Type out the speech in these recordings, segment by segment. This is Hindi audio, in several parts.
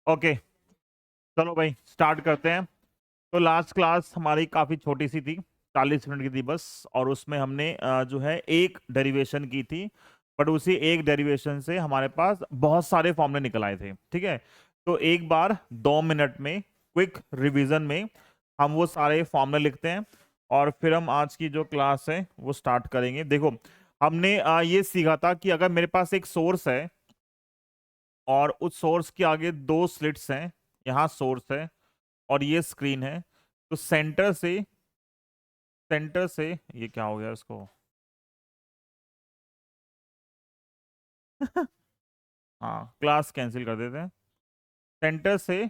ओके, चलो भाई स्टार्ट करते हैं। तो लास्ट क्लास हमारी काफ़ी छोटी सी थी, 40 मिनट की थी बस। और उसमें हमने जो है एक डेरिवेशन की थी। बट उसी एक डेरिवेशन से हमारे पास बहुत सारे फॉर्मूले निकल आए थे, ठीक है। तो एक बार 2 मिनट में क्विक रिवीजन में हम वो सारे फॉर्मूले लिखते हैं और फिर हम आज की जो क्लास है वो स्टार्ट करेंगे। देखो, हमने ये सीखा था कि अगर मेरे पास एक सोर्स है और उस सोर्स के आगे दो स्लिट्स हैं, यहाँ सोर्स है और ये स्क्रीन है, तो सेंटर से ये क्या हो गया इसको हाँ, क्लास कैंसिल कर देते हैं। सेंटर से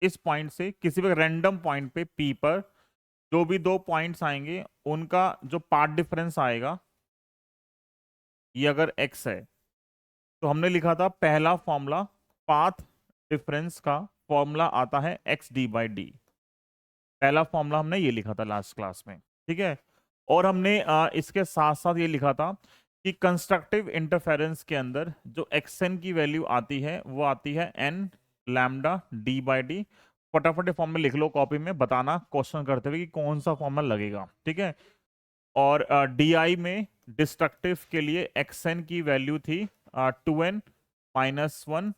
इस पॉइंट से किसी भी रैंडम पॉइंट पे पी पर जो भी दो पॉइंट्स आएंगे उनका जो पाथ डिफरेंस आएगा, ये अगर x है तो हमने लिखा था पहला फॉर्मूला पाथ डिफरेंस का फॉर्मूला आता है एक्स डी बाई डी। पहला फॉर्मूला हमने ये लिखा था लास्ट क्लास में, ठीक है। और हमने इसके साथ साथ ये लिखा था कि कंस्ट्रक्टिव इंटरफेरेंस के अंदर जो एक्सएन की वैल्यू आती है वो आती है n lambda D by D. फटाफट फॉर्म में लिख लो कॉपी में, बताना क्वेश्चन करते हुए कि कौन सा फॉर्मूला लगेगा, ठीक है। और डी आई में डिस्ट्रक्टिव के लिए एक्सएन की वैल्यू थी 2n-1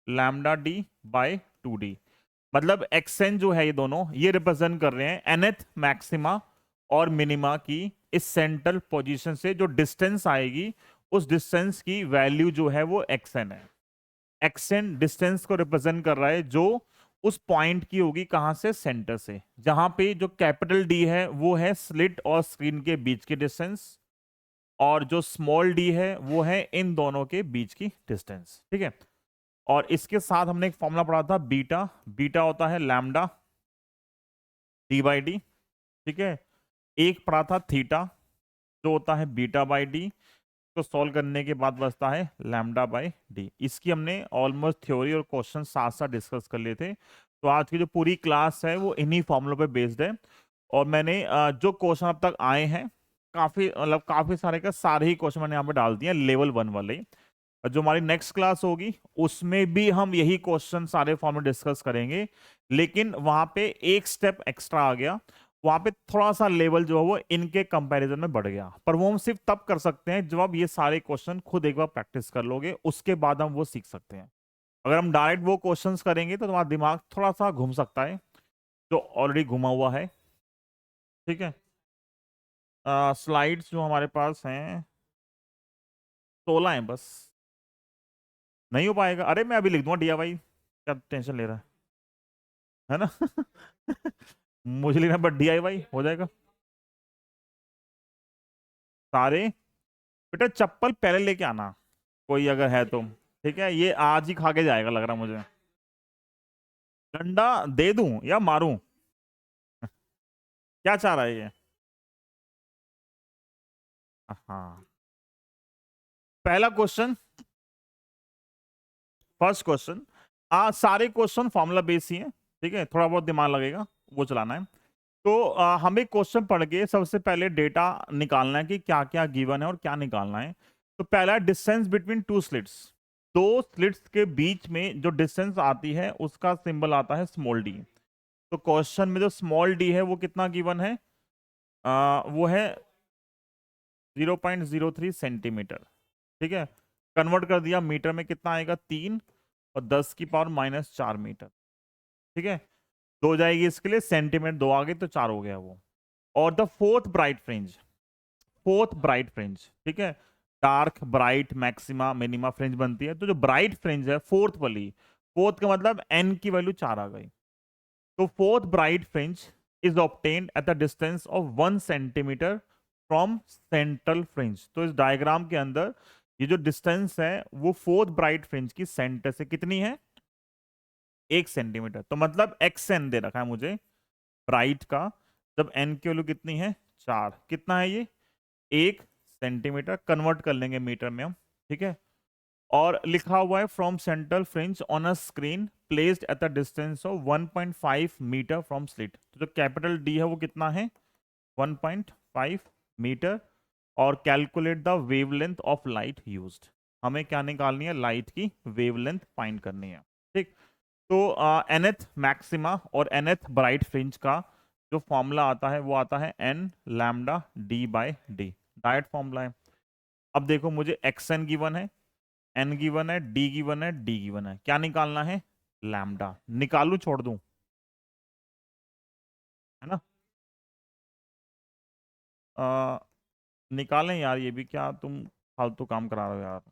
lambda D by 2d। मतलब एक्सएन जो है ये दोनों ये रिप्रेजेंट कर रहे हैं एनथ मैक्सिमा और मिनिमा की इस सेंट्रल पोजीशन से जो डिस्टेंस आएगी उस डिस्टेंस की वैल्यू जो है वो एक्सएन है। एक्सएन डिस्टेंस को रिप्रेजेंट कर रहा है जो उस पॉइंट की होगी, कहां से, सेंटर से। जहां पे जो कैपिटल डी है वो है स्लिट और स्क्रीन के बीच की डिस्टेंस, और जो स्मॉल डी है वो है इन दोनों के बीच की डिस्टेंस, ठीक है। और इसके साथ हमने एक फॉर्मूला पढ़ा था बीटा। बीटा होता है लैम्डा डी बाई डी, ठीक है। एक पढ़ा था थीटा जो होता है बीटा बाई डी। तो सॉल्व करने के बाद बचता है लैम्डा बाई डी। इसकी हमने ऑलमोस्ट थ्योरी और क्वेश्चन साथ साथ डिस्कस कर लिए थे। तो आज की जो पूरी क्लास है वो इन्हीं फॉर्मूलों पे बेस्ड है। और मैंने जो क्वेश्चन अब तक आए हैं काफी सारे का सारे ही क्वेश्चन मैंने यहाँ पे डाल दिए लेवल 1 वाले ही। और जो हमारी नेक्स्ट क्लास होगी उसमें भी हम यही क्वेश्चन सारे फॉर्म में डिस्कस करेंगे, लेकिन वहां पे एक स्टेप एक्स्ट्रा आ गया। वहां पे थोड़ा सा लेवल जो है वो इनके कंपैरिजन में बढ़ गया, पर वो हम सिर्फ तब कर सकते हैं जब आप ये सारे क्वेश्चन खुद एक बार प्रैक्टिस कर लोगे, उसके बाद हम वो सीख सकते हैं। अगर हम डायरेक्ट वो क्वेश्चंस करेंगे तो तुम्हारा दिमाग थोड़ा सा घूम सकता है, जो ऑलरेडी घुमा हुआ है, ठीक है। स्लाइड्स जो हमारे पास हैं 16 हैं बस। नहीं हो पाएगा, अरे मैं अभी लिख दूंगा DIY, क्या टेंशन ले रहा है ना मुझे लिखना बट DIY हो जाएगा सारे। बेटा चप्पल पहले लेके आना कोई अगर है तो, ठीक है। ये आज ही खा के जाएगा लग रहा मुझे। डंडा दे दूं या मारूं, क्या चाह रहा है ये। हाँ, पहला क्वेश्चन, फर्स्ट क्वेश्चन। सारे क्वेश्चन फॉर्मूला बेस ही है, ठीक है। थोड़ा बहुत दिमाग लगेगा वो चलाना है। तो हमें क्वेश्चन पढ़ के सबसे पहले डेटा निकालना है कि क्या क्या गिवन है और क्या निकालना है। तो पहला डिस्टेंस बिटवीन टू स्लिट्स। दो स्लिट्स के बीच में जो डिस्टेंस आती है उसका सिंबल आता है स्मॉल डी। तो क्वेश्चन में जो स्मॉल डी है वो कितना गिवन है, वो है 0.03 सेंटीमीटर, ठीक है। कन्वर्ट कर दिया मीटर में कितना आएगा, 3 और 10⁻⁻⁴ मीटर, ठीक है। दो जाएगी इसके लिए, सेंटीमीटर दो आ गए तो 4 हो गया वो। और द फोर्थ ब्राइट फ्रिंज, ठीक है। Dark bright maxima minima fringe बनती है, तो जो ब्राइट फ्रिंज है फोर्थ वाली, फोर्थ का मतलब एन की वैल्यू 4 आ गई। तो fourth bright fringe is obtained eight the distance of 1 centimetre from central fringe. तो इस डायग्राम के अंदर ये जो डिस्टेंस है वो फोर्थ ब्राइट फ्रिंज की सेंटर से कितनी है, 1 सेंटीमीटर। तो मतलब एक्स एन दे रखा है मुझे ब्राइट का, जब एन की वैल्यू कितनी है 4, कितना है ये 1 सेंटीमीटर। कन्वर्ट कर लेंगे मीटर में हम, ठीक है। और लिखा हुआ है from central fringe on a screen placed at the distance of 1.5 metre from slit. तो जो कैपिटल डी है वो कितना है 1.5 मीटर। और calculate the wavelength of light used. हमें क्या निकालनी है, लाइट की वेवलेंथ फाइंड करनी है, ठीक। तो nth मैक्सिमा और nth ब्राइट फ्रिंज का जो फॉर्मूला आता है वो आता है n lambda d by D, direct formula है। अब देखो मुझे xn गिवन है, n गिवन है, d गिवन है, d गिवन है, क्या निकालना है? लैम्डा। निकालू छोड़ दूं? है ना? आ, निकालें यार, ये भी क्या तुम फालतू काम करा रहे हो यार।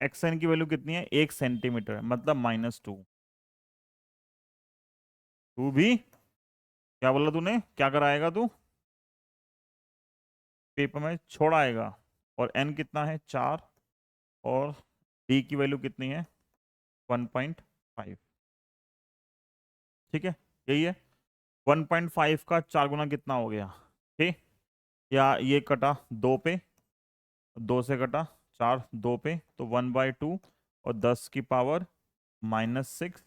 xn की वैल्यू कितनी है? 1 सेंटीमीटर, मतलब -2। तू भी क्या बोला तूने? क्या कराएगा तू? पेपर में छोड़ाएगा। और n कितना है? 4। और d की वैल्यू कितनी है? 1.5। ठीक है, यही है। 1.5 का 4 गुना कितना हो गया? ठीक, या ये कटा 2 पे, 2 से कटा 4, 2 पे, तो 1/2 और 10 की पावर -6,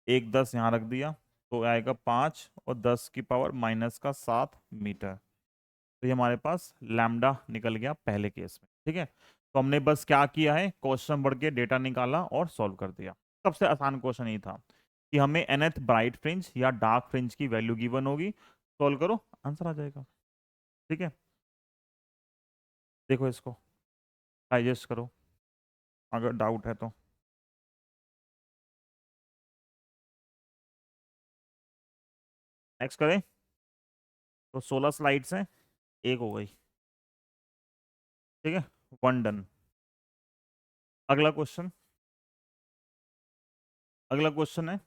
एक 10 यहाँ रख दिया तो आएगा 5 और 10 की पावर -7 मीटर। तो ये हमारे पास लैम्डा निकल गया पहले केस में। ठीक है, तो हमने बस क्या किया है, क्वेश्चन पढ़ के डेटा निकाला और सॉल्व कर दिया। सबसे आसान क्वेश्चन ये था कि हमें nth ब्राइट फ्रिंज या डार्क फ्रिंज की वैल्यू गिवन होगी, सॉल्व करो आंसर आ जाएगा। ठीक है, देखो इसको डाइजेस्ट करो अगर डाउट है तो। नेक्स्ट करें? तो 16 स्लाइड्स हैं, एक हो गई। ठीक है, 1 डन। अगला क्वेश्चन, अगला क्वेश्चन है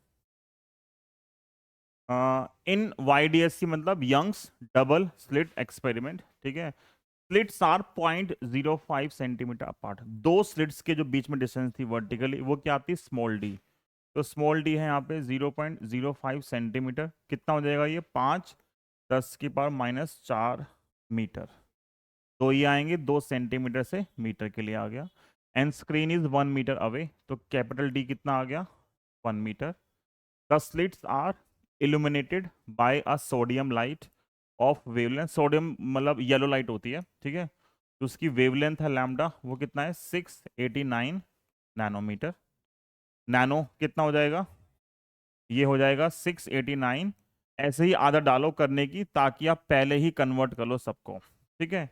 इन YDSC मतलब यंग्स डबल स्लिट एक्सपेरिमेंट। ठीक है, स्लिट्स आर 0.05 सेंटीमीटर अपार्ट। दो स्लिट्स के जो बीच में डिस्टेंस थी वर्टिकली वो क्या आती? Small D. तो स्मॉल डी है यहाँ पे 0.05 सेंटीमीटर। कितना हो जाएगा ये? 5 10 की पावर -4 मीटर। तो ये आएंगे 2 सेंटीमीटर से मीटर के लिए आ गया। And screen is 1 metre away, तो कैपिटल डी कितना आ गया? 1 metre. The slits are illuminated by a sodium light of wavelength. Sodium मतलब येलो लाइट होती है। ठीक है, तो उसकी वेवलेंथ है लैम्डा, वो कितना है? 689 नैनोमीटर। नैनो कितना हो जाएगा? ये हो जाएगा 689। ऐसे ही आदत डालो करने की ताकि आप पहले ही कन्वर्ट कर लो सबको। ठीक है,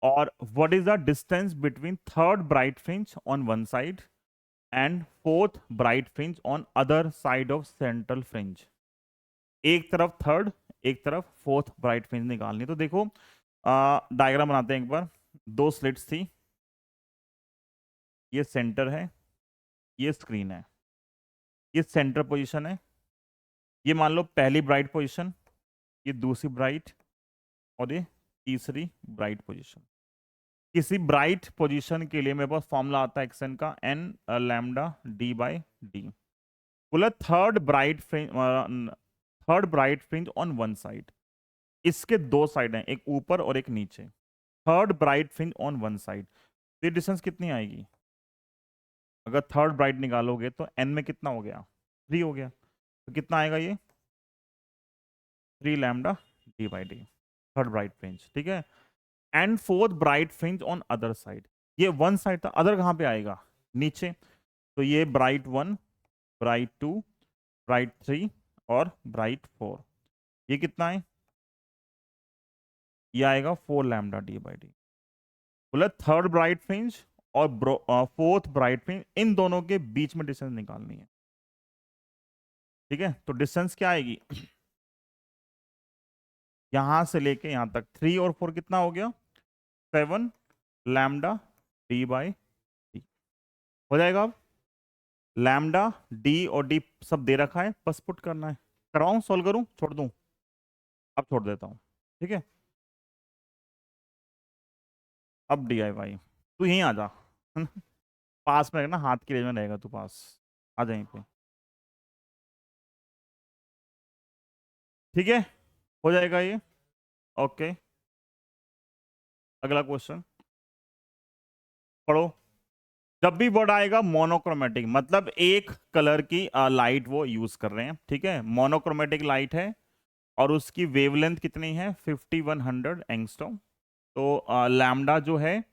और what is the distance between third bright fringe on one side and fourth bright fringe on other side of central fringe? एक तरफ थर्ड, एक तरफ फोर्थ ब्राइट फ्रिंज निकालनी। तो देखो डायग्राम बनाते हैं एक बार। दो स्लिट्स थी, ये सेंटर है, ये स्क्रीन है, ये सेंटर पोजीशन है। ये मान लो पहली ब्राइट पोजीशन, ये दूसरी ब्राइट, और ये तीसरी ब्राइट पोजीशन। किसी ब्राइट पोजीशन के लिए मेरे पास फॉर्मूला आता है एक्सन का, n lambda d by D. बोला third bright fringe, third bright fringe on one side. इसके दो साइड हैं, एक ऊपर और एक नीचे। Third bright fringe on one side, तो ये डिस्टेंस कितनी आएगी? अगर थर्ड ब्राइट निकालोगे तो n में कितना हो गया? 3 हो गया। तो कितना आएगा ये? 3 lambda d by D, third bright fringe. ठीक है, and fourth bright fringe on other side. ये वन साइड था, अदर कहाँ पे आएगा? नीचे। तो ये ब्राइट 1, ब्राइट 2, ब्राइट 3 और ब्राइट 4। ये कितना है? ये आएगा 4 लैम्डा डी बाई डी। बोला थर्ड ब्राइट फ्रिंज और फोर्थ ब्राइट फ्रिंज, इन दोनों के बीच में डिस्टेंस निकालनी है। ठीक है, तो डिस्टेंस क्या आएगी? यहां से लेके यहां तक 3 और 4 कितना हो गया? 7 लैम्डा डी बाई डी हो जाएगा। अब लैम्डा डी और डी सब दे रखा है, बस पुट करना है। करवाऊं, सॉल्व करूं, छोड़ दूं? अब छोड़ देता हूं। ठीक है, अब डी आई वाई, तू यहीं आ जा। पास में है ना, हाथ की रेंज में रहेगा तू, पास आ जा यहीं पे। ठीक है, हो जाएगा ये। ओके, अगला क्वेश्चन पढ़ो। जब भी वर्ड आएगा मोनोक्रोमेटिक, मतलब एक कलर की लाइट वो यूज कर रहे हैं। ठीक है, मोनोक्रोमेटिक लाइट है और उसकी वेवलेंथ कितनी है? 5100 एंगस्ट्रॉम। तो लैम्डा जो है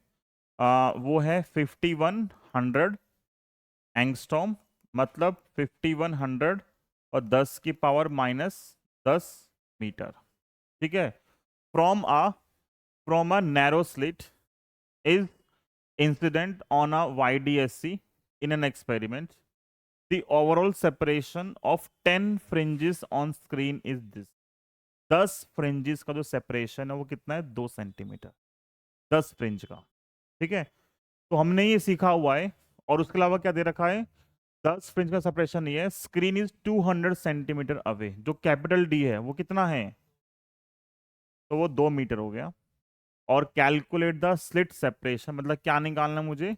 वो है 5100 एंगस्ट्रॉम, मतलब 5100 और 10 की पावर -10 मीटर। ठीक है। From a narrow slit is incident on a YDSC in an experiment. The overall separation of 10 fringes on screen is this. 10 fringes का जो सेपरेशन है वो कितना है? 2 सेंटीमीटर। 10 फ्रिंज का। ठीक है। तो हमने ये सीखा हुआ है। और उसके अलावा क्या दे रखा है? 10 फ्रिंज का सेपरेशन ये है। Screen is 200 centimetre away. जो कैपिटल डी है वो कितना है? तो वो 2 मीटर हो गया। और कैलकुलेट द स्लिट सेपरेशन, मतलब क्या निकालना है मुझे?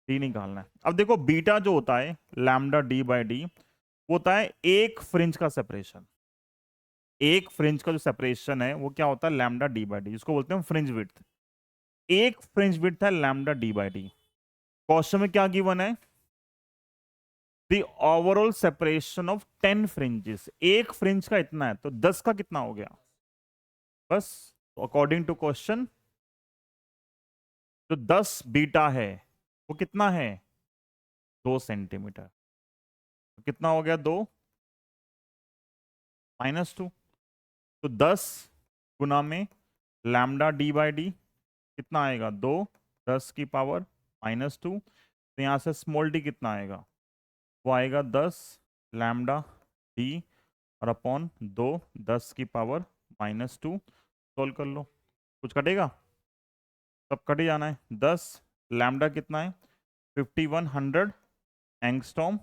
डी निकालना है। अब देखो बीटा जो होता है लैम्डा डी बाई डी, वो होता है एक फ्रिंज का सेपरेशन। एक फ्रिंज का जो सेपरेशन है वो क्या होता है? लैम्डा डी बाई डी, जिसको बोलते हैं फ्रिंज विड्थ। एक फ्रिंज विड्थ है lambda D by D. Question में क्या गिवन है? The overall separation of 10 fringes. एक फ्रिंज का इतना है तो 10 का कितना हो गया? बस। अकॉर्डिंग टू क्वेश्चन जो 10 बीटा है वो कितना है? 2 सेंटीमीटर। तो कितना हो गया? 2 -2। तो 10 गुना में लैम्डा डी बाई डी कितना आएगा? 2। 10 की पावर -2। तो यहाँ से स्मॉल डी कितना आएगा? वो आएगा 10 लैम्डा डी और अपॉन 2 10 की पावर -2। सोल्व कर लो। कुछ कटेगा? सब कट ही जाना है। 10 लैम्डा कितना है? 5100 एंगस्ट्रॉम।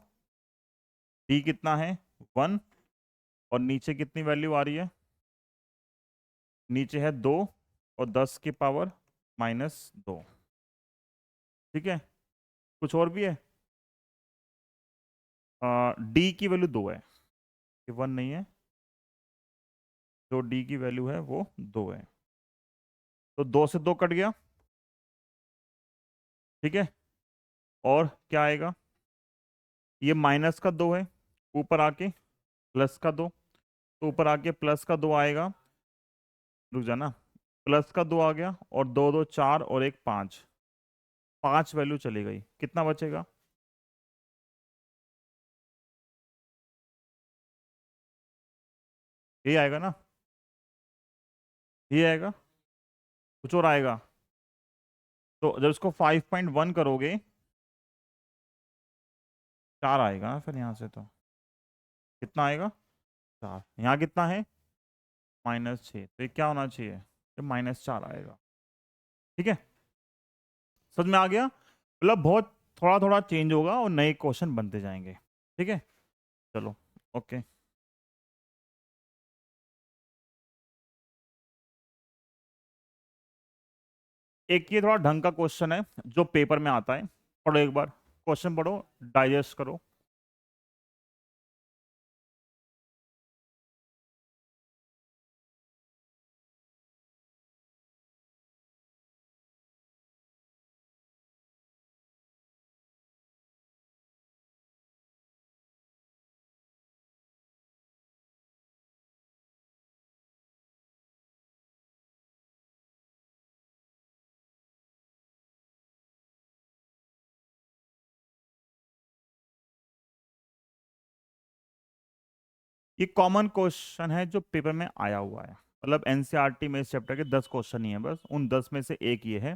डी कितना है? 1। और नीचे कितनी वैल्यू आ रही है? नीचे है 2 और 10 की पावर -2। ठीक है। कुछ और भी है? डी की वैल्यू 2 है, ये 1 नहीं है। जो डी की वैल्यू है वो 2 है। तो 2 से 2 कट गया। ठीक है। और क्या आएगा? ये माइनस का 2 है, ऊपर आके प्लस का 2। तो ऊपर आके प्लस का 2 आएगा। रुक जाना। प्लस का 2 आ गया और 2 2 4 और 1 5। 5 वैल्यू चली गई। कितना बचेगा? ये आएगा ना? ये आएगा। कुछ और आएगा? तो जब इसको 5.1 करोगे 4 आएगा ना फिर यहाँ से। तो कितना आएगा? 4। यहाँ कितना है? -6। तो ये क्या होना चाहिए? ये -4 आएगा। ठीक है। समझ में आ गया? मतलब बहुत थोड़ा थोड़ा चेंज होगा और नए क्वेश्चन बनते जाएंगे। ठीक है। चलो। ओके। एक ये थोड़ा ढंग का क्वेश्चन है जो पेपर में आता है। पढ़ो एक बार। क्वेश्चन पढ़ो, डाइजेस्ट करो। ये कॉमन क्वेश्चन है जो पेपर में आया हुआ है। मतलब एनसीईआरटी में इस चैप्टर के 10 क्वेश्चन ही हैं, बस उन 10 में से एक ये है।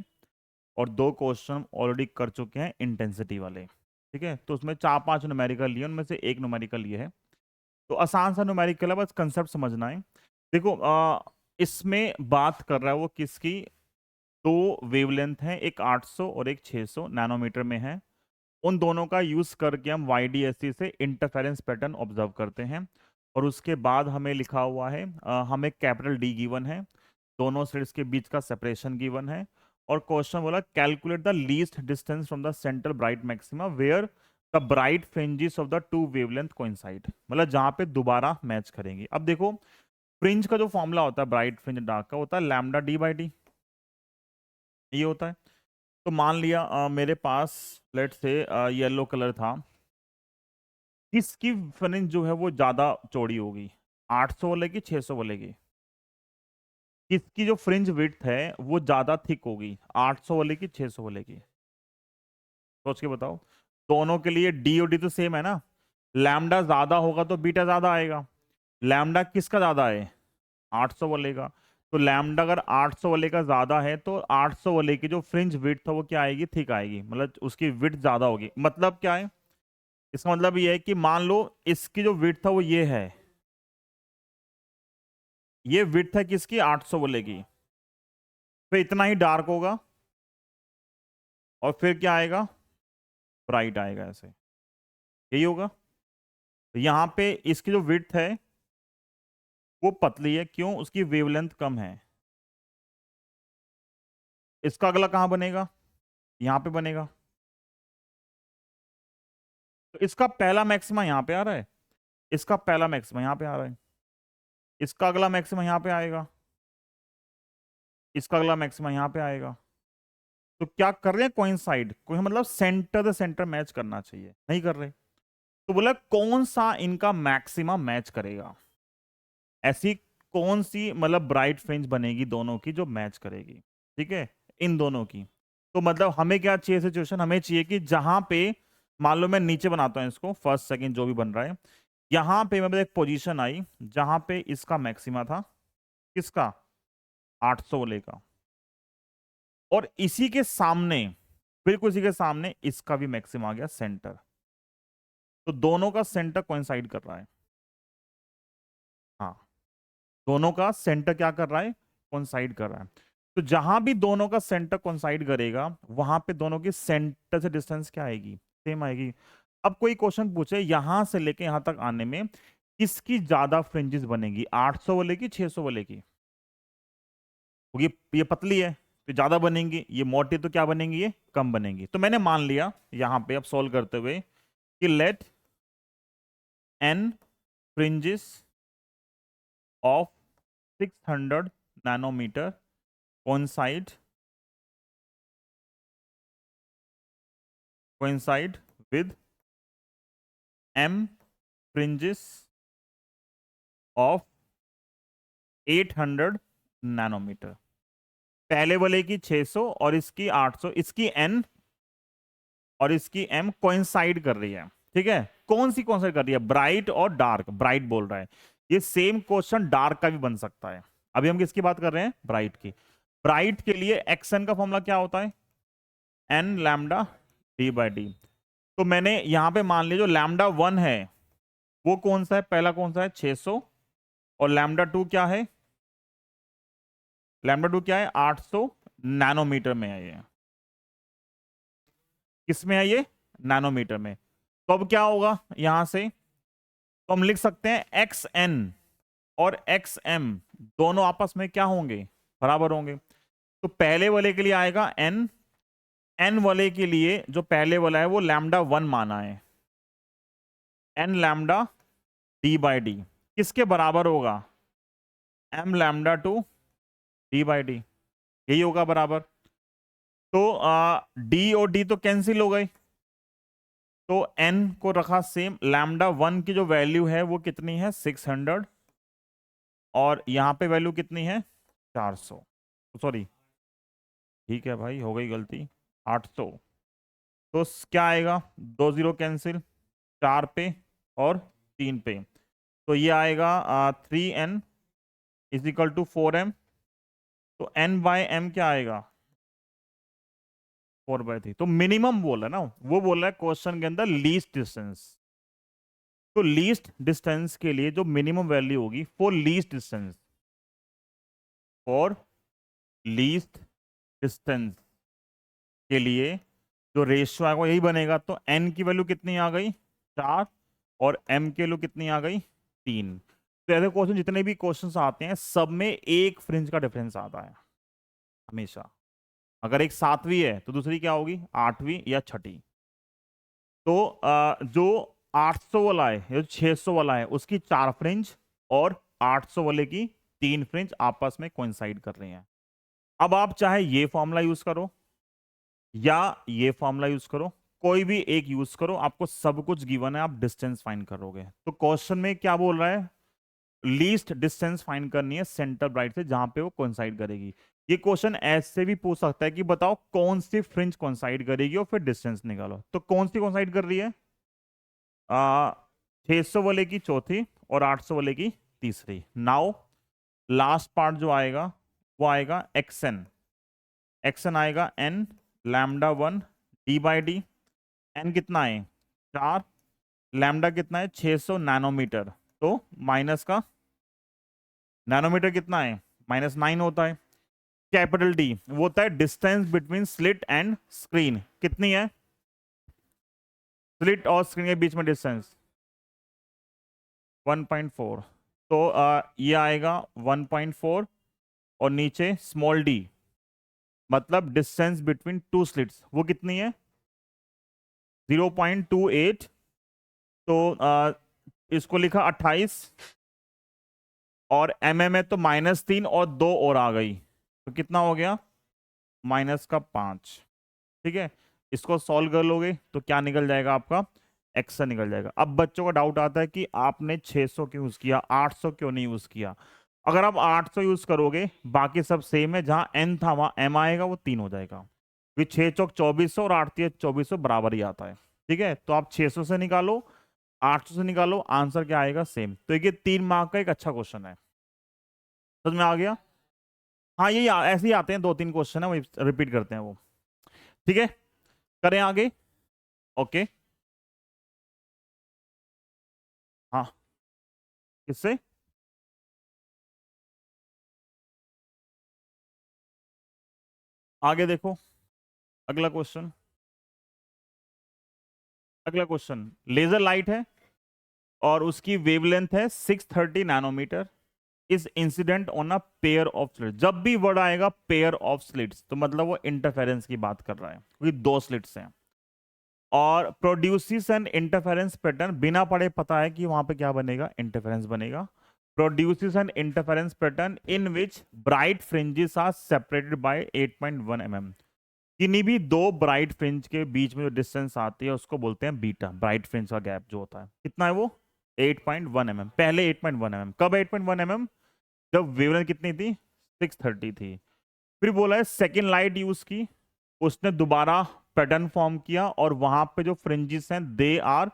और 2 क्वेश्चन ऑलरेडी कर चुके हैं इंटेंसिटी वाले। ठीक है। तो उसमें 4 5 न्यूमेरिकल लिए, उनमें से एक न्यूमेरिकल ये है। तो आसान सा न्यूमेरिकल है, बस कंसेप्ट समझना है। देखो इसमें बात कर रहा है वो किसकी? 2 वेवलेंथ है, एक 800 और एक 600 नैनोमीटर में है। उन दोनों का यूज करके हम YDSC से इंटरफेरेंस पैटर्न ऑब्जर्व करते हैं। और उसके बाद हमें लिखा हुआ है, हमें कैपिटल डी गिवन है, दोनों स्लिट्स के बीच का सेपरेशन गिवन है। और क्वेश्चन बोला calculate the least distance from the central bright maxima where the bright fringes of the two wavelength coincide, मतलब जहां पे दोबारा मैच करेंगी। अब देखो फ्रिंज का जो फॉर्मूला होता है ब्राइट फ्रिंज डार्क का, होता है लैम्डा डी बाई डी। ये होता है। तो मान लिया मेरे पास लेट से येलो कलर था। इसकी फ्रिंज जो है वो ज्यादा चौड़ी होगी, 800 वाले की 600 वाले की। इसकी जो फ्रिंज विड्थ है वो ज्यादा थिक होगी, 800 वाले की 600 वाले की। सोच के बताओ। दोनों के लिए डी और डी तो सेम है ना। लैम्डा ज्यादा होगा तो बीटा ज्यादा आएगा। लैम्डा किसका ज्यादा है? 800 वाले का। तो लैम्डा अगर 800 वाले का ज्यादा है तो 800 वाले की जो फ्रिंज विड्थ है वो क्या आएगी? थिक आएगी, मतलब उसकी विड्थ ज्यादा होगी। मतलब क्या है इसका? मतलब ये है कि मान लो इसकी जो विड्थ है वो ये है, ये विड्थ है किसकी? 800 वाले की। फिर इतना ही डार्क होगा और फिर क्या आएगा? ब्राइट आएगा, ऐसे यही होगा। तो यहां पे इसकी जो विड्थ है वो पतली है, क्यों? उसकी वेवलेंथ कम है। इसका अगला कहां बनेगा? यहां पे बनेगा। तो इसका पहला मैक्सिमा यहां पे आ रहा है, इसका पहला मैक्सिमा यहां पे आ रहा है, इसका अगला मैक्सिमा यहां पे आएगा, इसका अगला मैक्सिमा यहां पे आएगा। तो क्या कर रहे हैं? कोइंसाइड, कोई मतलब सेंटर से सेंटर मैच करना चाहिए, नहीं कर रहे। तो बोला कौन सा इनका मैक्सिमा मैच करेगा? ऐसी कौन सी मतलब ब्राइट फ्रिंज बनेगी दोनों की जो मैच करेगी, ठीक है, इन दोनों की। तो मतलब हमें क्या चाहिए सिचुएशन? हमें चाहिए कि जहां पे मान लो मैं नीचे बनाता हूं इसको, फर्स्ट सेकंड जो भी बन रहा है, यहां पे मतलब एक पोजीशन आई जहां पे इसका मैक्सिमा था, किसका? 800 वाले का। और इसी के सामने, बिल्कुल इसी के सामने इसका भी मैक्सिमा आ गया सेंटर। तो दोनों का सेंटर कोइंसाइड कर रहा है। हाँ, दोनों का सेंटर क्या कर रहा है? कोइंसाइड कर रहा है। तो जहां भी दोनों का सेंटर कोइंसाइड करेगा वहां पे दोनों की सेंटर से डिस्टेंस क्या आएगी? सेम आएगी। अब कोई क्वेश्चन पूछे यहां से लेके यहां तक आने में किसकी ज्यादा फ्रिंजेस बनेगी, 800 वाले की 600 वाले की? क्योंकि ये पतली है तो ज्यादा बनेंगी, ये मोटी तो क्या बनेंगी? ये कम बनेंगी। तो मैंने मान लिया यहां पे अब सॉल्व करते हुए कि let n fringes of 600 nanometre coincide with m fringes of 800 nanometre. पहले वाले की 600 और इसकी 800, इसकी n और इसकी m कोइंसाइड कर रही है, ठीक है। कौन सी कोइंसाइड कर रही है? ब्राइट और डार्क। ब्राइट बोल रहा है। ये सेम क्वेश्चन डार्क का भी बन सकता है। अभी हम किसकी बात कर रहे हैं? ब्राइट की। ब्राइट के लिए xn का फॉर्मूला क्या होता है? n lambda d/d। तो मैंने यहां पे मान लिया जो लैम्डा 1 है वो कौन सा है? पहला कौन सा है? 600। और लैम्डा 2 क्या है? लैम्डा 2 क्या है? 800 नैनोमीटर में है ये। किस में है ये? नैनोमीटर में। तो अब क्या होगा यहां से? तो हम लिख सकते हैं एक्स एन और एक्स एम दोनों आपस में क्या होंगे? बराबर होंगे। तो पहले वाले के लिए आएगा एन, एन वाले के लिए जो पहले वाला है वो लैम्डा 1 माना है, एन लैम्डा d/d किसके बराबर होगा? एम लैम्डा 2 d/d, यही होगा बराबर। तो डी और डी तो कैंसिल हो गए, तो n को रखा सेम। लैम्डा 1 की जो वैल्यू है वो कितनी है? 600। और यहां पे वैल्यू कितनी है? 400। सॉरी, ठीक है भाई, हो गई गलती, 800। तो क्या आएगा? 2 जीरो कैंसिल, 4 पे और 3 पे। तो ये आएगा 3n is equal to 4m। तो n/m क्या आएगा? 4/3। तो मिनिमम बोला ना, वो बोल रहा है क्वेश्चन के अंदर लीस्ट डिस्टेंस। तो लीस्ट डिस्टेंस के लिए जो मिनिमम वैल्यू होगी for least distance, for least distance के लिए जो रेशियो आएगा यही बनेगा। तो n की वैल्यू कितनी आ गई? 4। और m की वैल्यू कितनी आ गई? 3। तो ऐसे क्वेश्चन जितने भी क्वेश्चंस आते हैं सब में एक फ्रिंज का डिफरेंस आता है हमेशा। अगर एक 7वीं है तो दूसरी क्या होगी? 8वीं या 6ठी। तो जो 800 वाला है, जो 600 वाला है उसकी 4 फ्रिंज और 800 वाले की 3 फ्रिंज आपस में कोइंसाइड कर रही हैं। अब आप चाहे ये फॉर्मूला यूज करो या ये फॉर्मूला यूज करो, कोई भी एक यूज करो, आपको सब कुछ गिवन है, आप डिस्टेंस फाइंड करोगे। तो क्वेश्चन में क्या बोल रहा है? लीस्ट डिस्टेंस फाइंड करनी है सेंटर ब्राइट से जहां पे वो कोइंसाइड करेगी। ये क्वेश्चन ऐसे भी पूछ सकता है कि बताओ कौन सी फ्रिंज कोइंसाइड करेगी और फिर डिस्टेंस निकालो। तो कौन सी कोइंसाइड कर रही है? 600 वाले की चौथी और 800 वाले की तीसरी। नाउ लास्ट पार्ट जो आएगा वो आएगा एक्सएन। एक्सएन आएगा n lambda 1 D by D. N कितना है 4, लैम्डा कितना है 600 नैनोमीटर, तो माइनस का नैनोमीटर कितना है -9 होता है। कैपिटल डी वो होता है distance between slit and screen, कितनी है स्लिट और स्क्रीन के बीच में डिस्टेंस 1.4, तो ये आएगा 1.4 और नीचे स्मॉल डी मतलब डिस्टेंस बिटवीन टू स्लिट्स वो कितनी है 0.28, तो इसको लिखा 28 और mm है तो -3 और 2 और आ गई तो कितना हो गया -5। ठीक है, इसको सॉल्व कर लोगे तो क्या निकल जाएगा आपका एक्शन निकल जाएगा। अब बच्चों का डाउट आता है कि आपने 600 क्यों यूज किया 800 क्यों नहीं यूज किया। अगर आप 800 यूज करोगे बाकी सब सेम है, जहां n था वहां m आएगा वो 3 हो जाएगा, क्योंकि 6 चौक 2400 और 8 3 2400 बराबर ही आता है। ठीक है, तो आप 600 से निकालो 800 से निकालो, आंसर क्या आएगा सेम। तो ये 3 मार्क का एक अच्छा क्वेश्चन है, समझ में आ गया। हाँ यही ऐसे ही आते हैं, 2-3 क्वेश्चन है वही रिपीट करते हैं वो। ठीक है, करें आगे। ओके हाँ किससे आगे देखो, अगला क्वेश्चन। अगला क्वेश्चन लेजर लाइट है और उसकी वेवलेंथ है 630 nanometre is incident on a pair of slits. जब भी वर्ड आएगा पेयर ऑफ स्लिट्स तो मतलब वो इंटरफेरेंस की बात कर रहा है, क्योंकि 2 स्लिट्स हैं। और प्रोड्यूसिस एन इंटरफेरेंस पैटर्न, बिना पढ़े पता है कि वहां पे क्या बनेगा इंटरफेरेंस बनेगा। Produces an interference pattern in which bright fringes are separated by 8.1 mm। किन्हीं भी 2 ब्राइट फ्रिंज के बीच में जो डिस्टेंस आती है उसको बोलते हैं बीटा। ब्राइट फ्रिंज का गैप जो होता है कितना है वो 8.1 mm। पहले 8.1 mm, कब 8.1 mm जब वेवलेंथ कितनी थी 630 थी। फिर बोला है सेकेंड लाइट यूज की, उसने दोबारा पैटर्न फॉर्म किया और वहां पे जो फ्रिंजेस हैं they are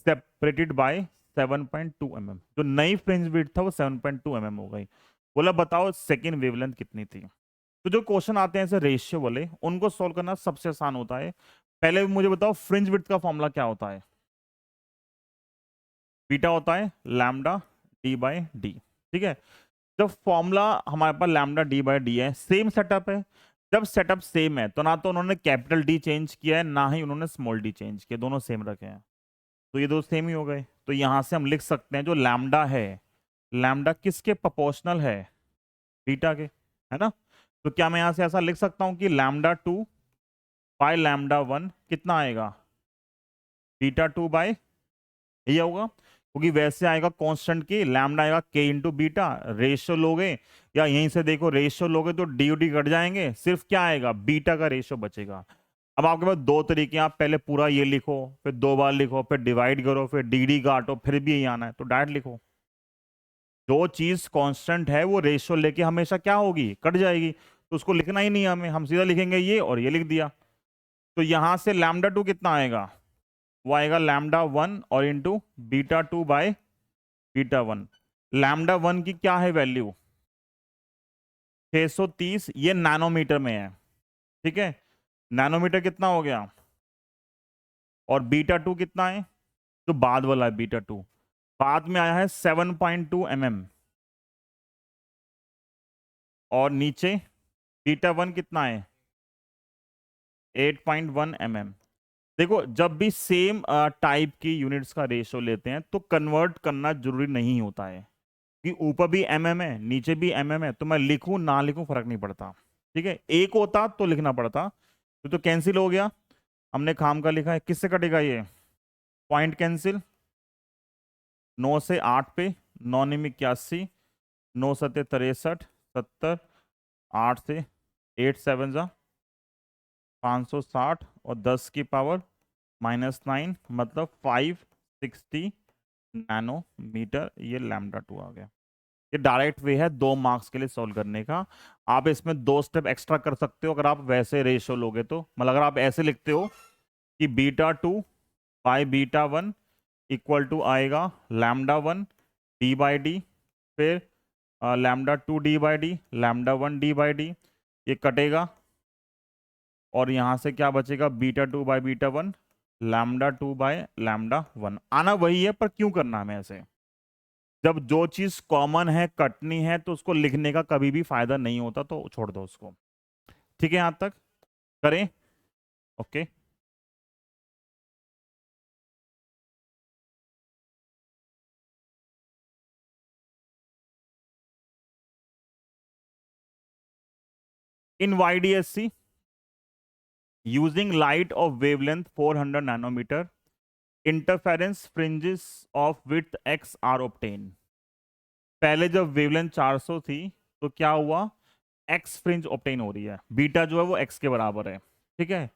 separated by 7.2 mm। जो नई फ्रिंज विड्थ था वो 7.2 mm हो गई। बोला बताओ सेकेंड वेवलेंथ कितनी थी। तो जो क्वेश्चन आते हैं ऐसे रेशियो वाले उनको सॉल्व करना सबसे आसान होता है। पहले मुझे बताओ फ्रिंज विड्थ का फॉर्मूला क्या होता है। बीटा होता है लैम्डा डी बाई डी। ठीक है, जब फॉर्मूला हमारे पास लैम्डा डी बाई डी है, सेम सेटअप है। जब सेटअप सेम है तो ना तो उन्होंने कैपिटल डी चेंज किया है ना ही उन्होंने स्मॉल डी चेंज किया, दोनों सेम रखे हैं, तो ये दो सेम ही हो गए। तो यहां से हम लिख सकते हैं जो लैम्डा है, लैम्डा किसके प्रोपोर्शनल है बीटा के, है ना। तो क्या मैं यहां से ऐसा लिख सकता हूं कि लैम्डा 2 बाय लैम्डा 1 कितना आएगा बीटा 2 बाय, ये होगा क्योंकि वैसे आएगा कांस्टेंट की लैम्डा आएगा के इंटू बीटा। रेशियो लोगे या यहीं से देखो रेशियो लोगे तो डी डी कट जाएंगे, सिर्फ क्या आएगा बीटा का रेशियो बचेगा। अब आपके पास 2 तरीके हैं, आप पहले पूरा ये लिखो फिर 2 बार लिखो फिर डिवाइड करो फिर डी डी काटो फिर भी यही आना है, तो डायरेक्ट लिखो। जो चीज कांस्टेंट है वो रेशियो लेके हमेशा क्या होगी कट जाएगी, तो उसको लिखना ही नहीं है हमें, हम सीधा लिखेंगे ये और ये लिख दिया। तो यहां से लैम्डा 2 कितना आएगा वो आएगा लैम्डा 1 और into beta 2 by beta 1। Lambda 1 की क्या है वैल्यू 630, ये नैनोमीटर में है। ठीक है, नैनोमीटर कितना हो गया और बीटा 2 कितना है जो बाद वाला है बीटा 2 बाद में आया है 7.2 mm और नीचे बीटा 1 कितना है 8.1 mm। देखो जब भी सेम टाइप की यूनिट्स का रेशियो लेते हैं तो कन्वर्ट करना जरूरी नहीं होता है कि ऊपर भी mm है नीचे भी mm है, तो मैं लिखूं ना लिखूं फर्क नहीं पड़ता। ठीक है, एक होता तो लिखना पड़ता, तो कैंसिल हो गया, हमने खाम का लिखा है। किससे कटेगा ये पॉइंट कैंसिल, 9 से 8 पे 9 निम 81, 9 सत्ते 63, 70, 8 से 8 7 जा 560 और 10 की पावर -9 मतलब 560 नैनोमीटर, ये लैम्डा 2 आ गया। ये डायरेक्ट वे है 2 मार्क्स के लिए सॉल्व करने का। आप इसमें 2 स्टेप एक्स्ट्रा कर सकते हो अगर आप वैसे रेशियो लोगे तो, मतलब अगर आप ऐसे लिखते हो कि beta 2 by beta 1 equal to आएगा lambda one D by D, फिर lambda two D by D, lambda one D by D, ये कटेगा और यहां से क्या बचेगा, beta two by beta one, lambda two by lambda one. आना वही है, पर क्यों करना हमें ऐसे? जब जो चीज कॉमन है, कटनी है, तो उसको लिखने का कभी भी फायदा नहीं होता, तो छोड़ दो उसको। ठीक है, यहां तक करें? Okay. In YDSC using light of wavelength 400 nanometer, interference fringes of width x are obtained। पहले जब वेवलेंथ 400 थी तो क्या हुआ, x फ्रिंज ऑब्टेन हो रही है, बीटा जो है वो x के बराबर है। ठीक है,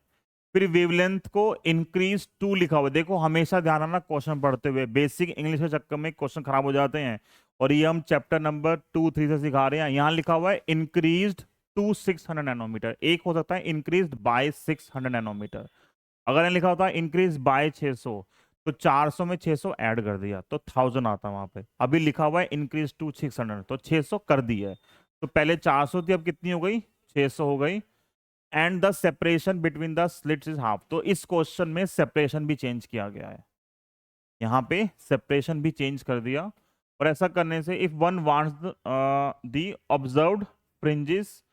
फिर वेवलेंथ को इंक्रीज टू लिखा हुआ है। देखो हमेशा ध्यान रखना, क्वेश्चन पढ़ते हुए बेसिक इंग्लिश के चक्कर में क्वेश्चन खराब हो जाते हैं, और ये हम चैप्टर नंबर 2-3 से सिखा रहे हैं। यहां लिखा हुआ है इंक्रीज्ड टू 600 नैनोमीटर, एक हो सकता है इंक्रीज्ड बाय 600 नैनोमीटर। अगर यहाँ लिखा होता है इंक्रीज बाय 600, तो 400 में 600 ऐड कर दिया तो 1000 आता वहां पे। अभी लिखा हुआ है इंक्रीज टू 600, तो 600 कर दी है। तो पहले 400 थी, अब कितनी हो गई, 600 हो गई। And the separation between the slits is half. तो इस क्वेश्चन में सेपरेशन भी चेंज किया गया है, यहाँ पे सेपरेशन भी चेंज कर दिया। और ऐसा करने से if one wants the observed fringes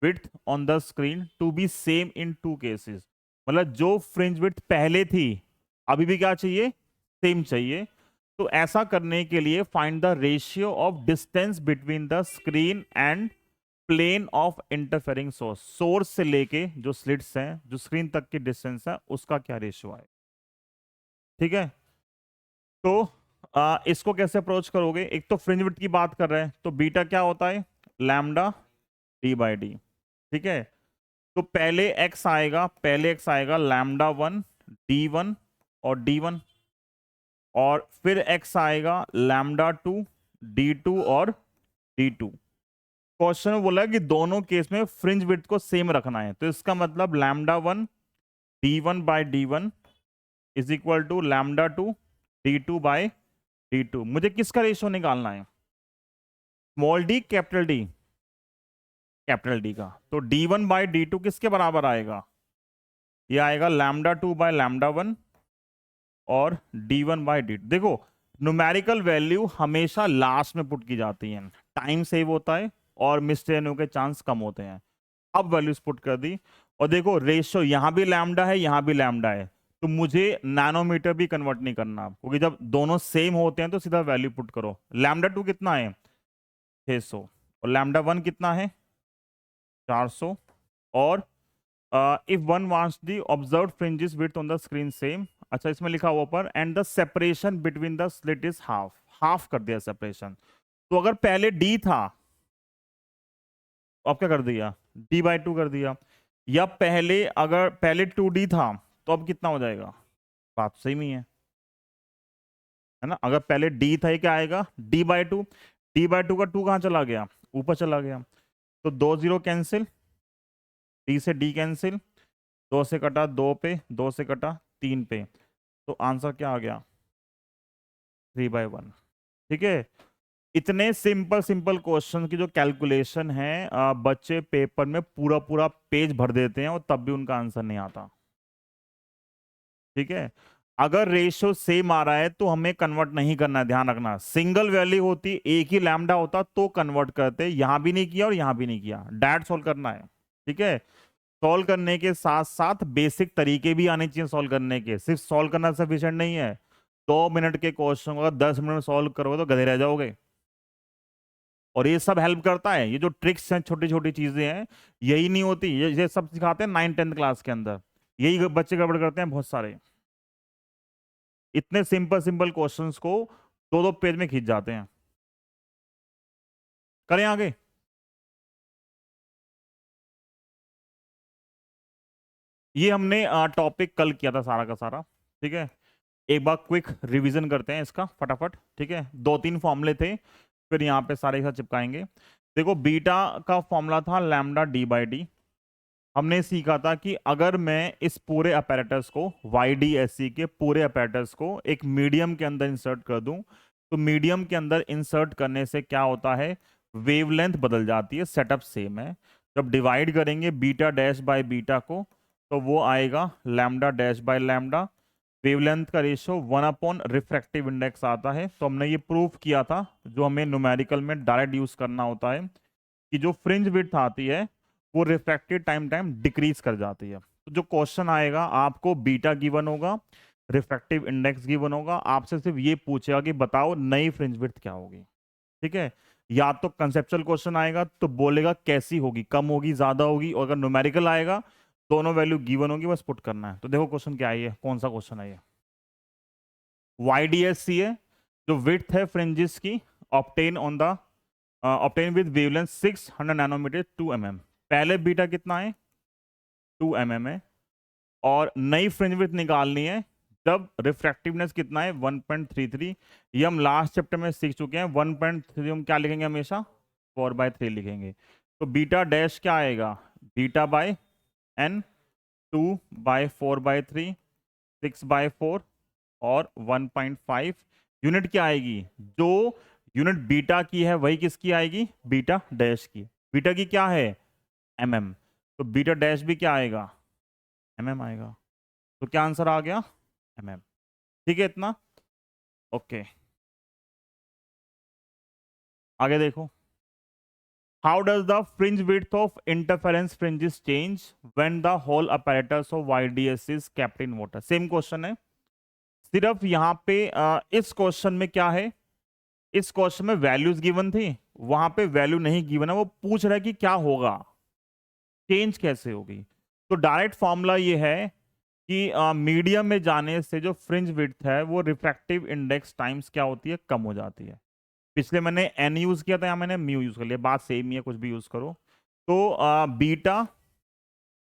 width on the screen to be same in two cases, मतलब जो फ्रिंज विड्थ पहले थी अभी भी क्या चाहिए, सेम चाहिए। तो ऐसा करने के लिए find the ratio of distance between the screen and plane of interfering source. Source से लेके जो स्लिट्स हैं, जो स्क्रीन तक की डिस्टेंस है, उसका क्या रेशियो है। ठीक है, तो इसको कैसे अप्रोच करोगे? एक तो फ्रिंज विड्थ की बात कर रहे हैं, तो बीटा क्या होता है, लैम्डा डी बाई डी। ठीक है, तो पहले एक्स आएगा लैम्डा वन डी वन और डी वन, और फिर एक्स आएगा लैम्डा टू डी टू और डी टू। क्वेश्चन में बोला कि दोनों केस में फ्रिंज विड्थ को सेम रखना है, तो इसका मतलब lambda one D one by D one is equal to lambda two D two by D two. मुझे किसका रेशियो निकालना है, small d capital D, capital D का। तो D one by D two किसके बराबर आएगा, ये आएगा lambda two by lambda one और D one by D two. देखो न्यूमेरिकल वैल्यू हमेशा लास्ट में पुट की जाती है, टाइम सेव होता है और मिस्टेक होने के चांस कम होते हैं। अब वैल्यूज पुट कर दी, और देखो रेशियो यहां भी लैम्डा है, यहां भी लैम्डा है, तो मुझे नैनोमीटर भी कन्वर्ट नहीं करना, क्योंकि जब दोनों सेम होते हैं तो सीधा वैल्यू पुट करो। लैम्डा टू कितना है, 600, और लैम्डा वन कितना है, 400। और if one wants the observed fringes width on the screen same, अच्छा इसमें लिखा हुआ ऊपर, and the separation between the slit is half, half कर दिया सेपरेशन। तो अगर पहले डी था, तो अब क्या कर दिया, डी बाई टू कर दिया। या पहले अगर पहले 2D था, तो अब कितना हो जाएगा, बात सेम ही है ना। अगर पहले डी था, ये क्या आएगा, D by two, D by two का टू कहाँ चला गया, ऊपर चला गया, तो 2 0 कैंसिल, डी से डी कैंसिल, 2 से कटा 2 पे, 2 से कटा 3 पे, तो आंसर क्या आ गया, 3/1। ठीक है, इतने सिंपल सिंपल क्वेश्चन की जो कैलकुलेशन है, बच्चे पेपर में पूरा पूरा पेज भर देते हैं और तब भी उनका आंसर नहीं आता। ठीक है, अगर रेशियो सेम आ रहा है तो हमें कन्वर्ट नहीं करना है, ध्यान रखना। सिंगल वैल्यू होती, एक ही लैम्डा होता तो कन्वर्ट करते, यहां भी नहीं किया और यहां भी नहीं किया, डायरेक्ट सॉल्व करना है। ठीक है, सॉल्व करने के साथ साथ बेसिक तरीके भी आने चाहिए सॉल्व करने के, सिर्फ सॉल्व करना सफिशिएंट नहीं है। 2 मिनट के क्वेश्चन को अगर 10 मिनट में सॉल्व करोगे तो गधे रह जाओगे। और ये सब हेल्प करता है, ये जो ट्रिक्स हैं, छोटी छोटी चीजें हैं, यही नहीं होती, ये सब सिखाते हैं 9th-10th क्लास के अंदर, यही बच्चे गड़बड़ करते हैं बहुत सारे। इतने सिंपल सिंपल क्वेश्चंस को 2-2 पेज में खींच जाते हैं। करें आगे? ये हमने टॉपिक कल किया था सारा का सारा। ठीक है, एक बार क्विक रिवीजन करते हैं इसका फटाफट। ठीक है, 2-3 फॉर्मूले थे, फिर यहाँ पे सारे एक साथ चिपकाएंगे। देखो बीटा का फॉर्मूला था लैम्डा डी बाई डी, हमने सीखा था कि अगर मैं इस पूरे अपैरेटस को YDSC के पूरे अपैरेटस को एक मीडियम के अंदर इंसर्ट कर दूं, तो मीडियम के अंदर इंसर्ट करने से क्या होता है, वेवलेंथ बदल जाती है, सेटअप सेम है। जब डिवाइड करेंगे बीटा डैश बाय बीटा को, तो वो आएगा lambda dash by lambda. Wavelength का रेशियो 1 अपॉन रिफ्रैक्टिव इंडेक्स आता है। तो हमने ये प्रूफ किया था, जो हमें न्यूमेरिकल में डायरेक्ट यूज करना होता है, कि जो फ्रिंज विड्थ आती है वो रिफ्रैक्टेड टाइम टाइम डिक्रीज कर जाती है। तो जो क्वेश्चन आएगा, आपको बीटा गिवन होगा, रिफ्रैक्टिव इंडेक्स गिवन होगा, आपसे सिर्फ ये पूछेगा कि बताओ नई फ्रिंज विड्थ क्या होगी। ठीक है, या तो कंसेप्चुअल क्वेश्चन आएगा तो बोलेगा कैसी होगी, कम होगी, ज्यादा होगी, और अगर न्यूमेरिकल आएगा दोनों वैल्यू गिवन होगी, बस पुट करना है। तो देखो क्वेश्चन क्या है, कौन सा क्वेश्चन है ये, YDSC है, जो विड्थ है फ्रिंजेस की, obtain on the obtain with wavelength 600 nanometre 2 mm। पहले बीटा कितना है, 2 mm है, और नई फ्रिंज विड्थ निकालनी है जब रिफ्रैक्टिवनेस कितना है, 1.33। ये हम लास्ट चैप्टर में सीख चुके हैं। 1.3 हम क्या लिखेंगे, हमेशा 4/3 लिखेंगे। तो बीटा डैश क्या आएगा, बीटा बाय n, 2/4/3, 6/4 और 1.5। यूनिट क्या आएगी, जो यूनिट बीटा की है वही किसकी आएगी, बीटा डैश की। बीटा की क्या है, mm, तो बीटा डैश भी क्या आएगा, mm आएगा। तो क्या आंसर आ गया, mm। ठीक है इतना, ओके। आगे देखो, how does the fringe width of interference fringes change when the whole apparatus of YDS is kept in water. Same question है, सिर्फ यहाँ पे इस क्वेश्चन में क्या है, इस क्वेश्चन में वैल्यूज गिवन थी, वहां पे वैल्यू नहीं गिवन है, वो पूछ रहा है कि क्या होगा, चेंज कैसे होगी। तो डायरेक्ट फॉर्मूला ये है कि मीडियम में जाने से जो फ्रिंज विड्थ है वो रिफ्रैक्टिव इंडेक्स टाइम्स क्या होती है, कम हो जाती है। पिछले मैंने एन यूज किया था, यहाँ मैंने म्यू यूज कर लिया, बात सेम ही है, कुछ भी यूज करो। तो beta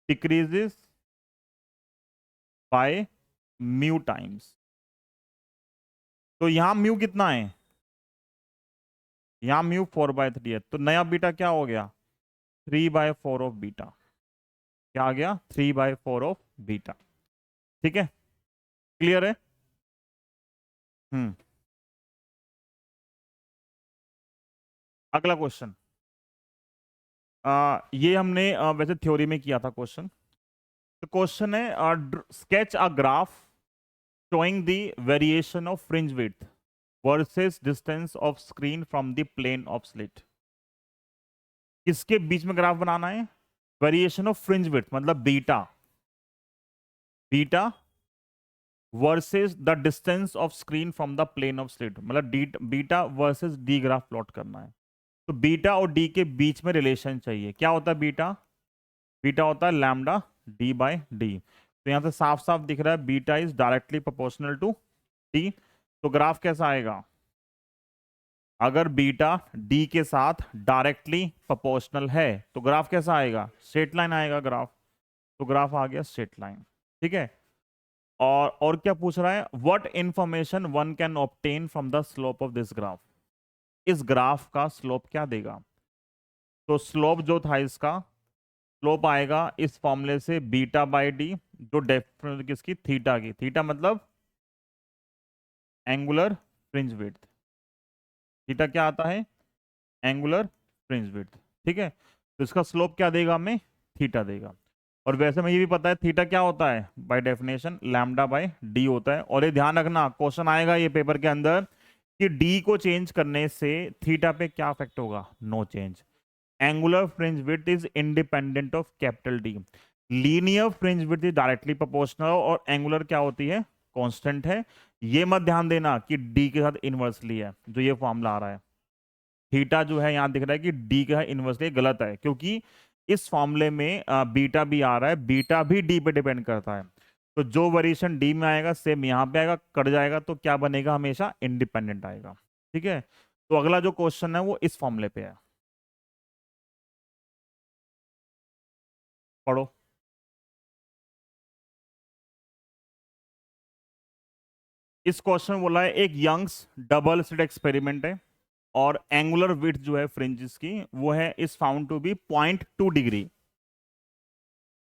decreases by mu times. तो यहाँ म्यू कितना है, यहाँ म्यू 4/3 है, तो नया बीटा क्या हो गया, 3/4 ऑफ बीटा। क्या आ गया, 3/4 ऑफ बीटा। ठीक है, क्लियर है। हम्म, अगला क्वेश्चन, ये हमने वैसे थ्योरी में किया था क्वेश्चन। तो क्वेश्चन है, sketch a graph showing the variation of fringe width versus distance of screen from the plane of slit। किसके बीच में ग्राफ बनाना है, वेरिएशन ऑफ फ्रिंज विड्थ मतलब beta, beta versus the distance of screen from the plane of slit, मतलब beta versus D graph plot करना है। तो बीटा और डी के बीच में रिलेशन चाहिए। क्या होता है बीटा, बीटा होता है लैम्डा डी बाय डी। तो यहां से साफ साफ दिख रहा है beta is directly proportional to D. तो ग्राफ कैसा आएगा, अगर बीटा डी के साथ डायरेक्टली प्रोपोर्शनल है तो ग्राफ कैसा आएगा, स्ट्रेट लाइन आएगा ग्राफ। तो ग्राफ आ गया स्ट्रेट लाइन। ठीक है, और क्या पूछ रहा है, what information one can obtain from the slope of this graph. इस ग्राफ का स्लोप क्या देगा, तो स्लोप जो था इसका, स्लोप आएगा इस फॉर्मूले से बीटा बाय डी, जो डेफिनेशन किसकी, थीटा की। थीटा मतलब एंगुलर फ्रिंज विड्थ। थीटा क्या आता है, एंगुलर फ्रिंज विड्थ। ठीक है, तो इसका स्लोप क्या देगा हमें, थीटा देगा। और वैसे में ये भी पता है थीटा क्या होता है, by definition lambda by D होता है। और ये ध्यान रखना, क्वेश्चन आएगा ये पेपर के अंदर कि डी को चेंज करने से थीटा पे क्या इफेक्ट होगा, no change. Angular fringe width is independent of capital D. Linear fringe width is directly proportional, और एंगुलर क्या होती है, कांस्टेंट है। ये मत ध्यान देना कि डी के साथ इनवर्सली है, जो ये फॉर्मूला आ रहा है। थीटा जो है यहां दिख रहा है कि डी का इनवर्सली, गलत है, क्योंकि इस फॉर्मूले में बीटा भी आ रहा है, बीटा भी डी पे डिपेंड करता है। तो जो वेरिएशन डी में आएगा सेम यहां पे आएगा, कट जाएगा तो क्या बनेगा, हमेशा इंडिपेंडेंट आएगा। ठीक है, तो अगला जो क्वेश्चन है वो इस फॉर्मूले पे है, पढ़ो। इस क्वेश्चन बोला है एक यंग्स डबल स्लिट एक्सपेरिमेंट है, और एंगुलर विड्थ जो है फ्रिंजेस की वो है is found to be 0.2 degree.